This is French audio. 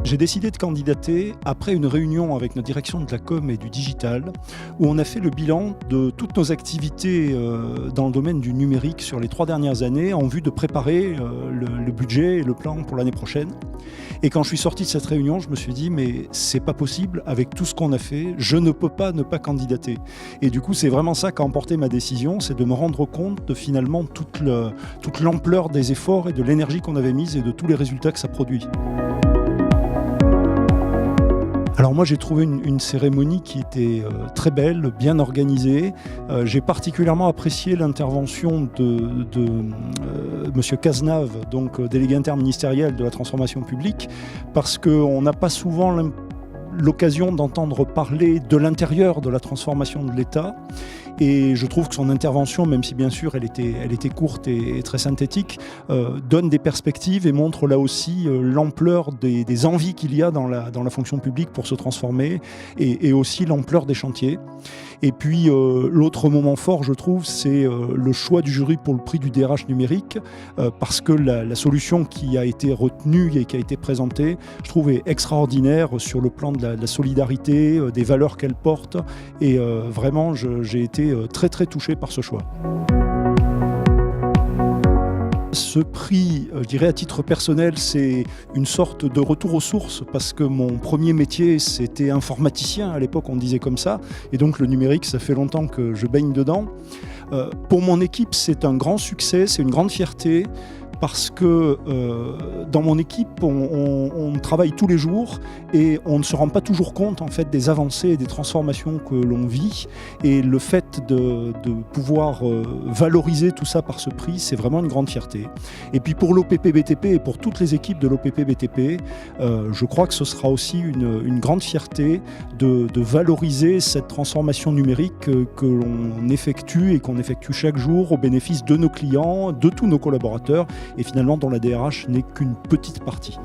J'ai décidé de candidater après une réunion avec notre direction de la com et du digital où on a fait le bilan de toutes nos activités dans le domaine du numérique sur les 3 dernières années en vue de préparer le budget et le plan pour l'année prochaine. Et quand je suis sorti de cette réunion, je me suis dit mais c'est pas possible avec tout ce qu'on a fait, je ne peux pas ne pas candidater. Et du coup c'est vraiment ça qui a emporté ma décision, c'est de me rendre compte de finalement toute l'ampleur des efforts et de l'énergie qu'on avait mise et de tous les résultats que ça produit. Alors moi j'ai trouvé une cérémonie qui était très belle, bien organisée. J'ai particulièrement apprécié l'intervention de Monsieur Cazenave, donc délégué interministériel de la transformation publique, parce qu'on n'a pas souvent l'occasion d'entendre parler de l'intérieur de la transformation de l'État. Et je trouve que son intervention, même si bien sûr elle était courte et très synthétique, donne des perspectives et montre là aussi l'ampleur des envies qu'il y a dans la fonction publique pour se transformer et aussi l'ampleur des chantiers. Et puis l'autre moment fort, je trouve, c'est le choix du jury pour le prix du DRH numérique, parce que la solution qui a été retenue et qui a été présentée, je trouve, est extraordinaire sur le plan de la solidarité, des valeurs qu'elle porte. Et vraiment, j'ai été très très touché par ce choix. Ce prix, je dirais à titre personnel, c'est une sorte de retour aux sources parce que mon premier métier, c'était informaticien. À l'époque, on disait comme ça. Et donc, le numérique, ça fait longtemps que je baigne dedans. Pour mon équipe, c'est un grand succès, c'est une grande fierté. Parce que dans mon équipe, on travaille tous les jours et on ne se rend pas toujours compte en fait, des avancées et des transformations que l'on vit. Et le fait de pouvoir valoriser tout ça par ce prix, c'est vraiment une grande fierté. Et puis pour l'OPP-BTP et pour toutes les équipes de l'OPP-BTP, je crois que ce sera aussi une grande fierté de valoriser cette transformation numérique que l'on effectue et qu'on effectue chaque jour au bénéfice de nos clients, de tous nos collaborateurs, et finalement dont la DRH n'est qu'une petite partie.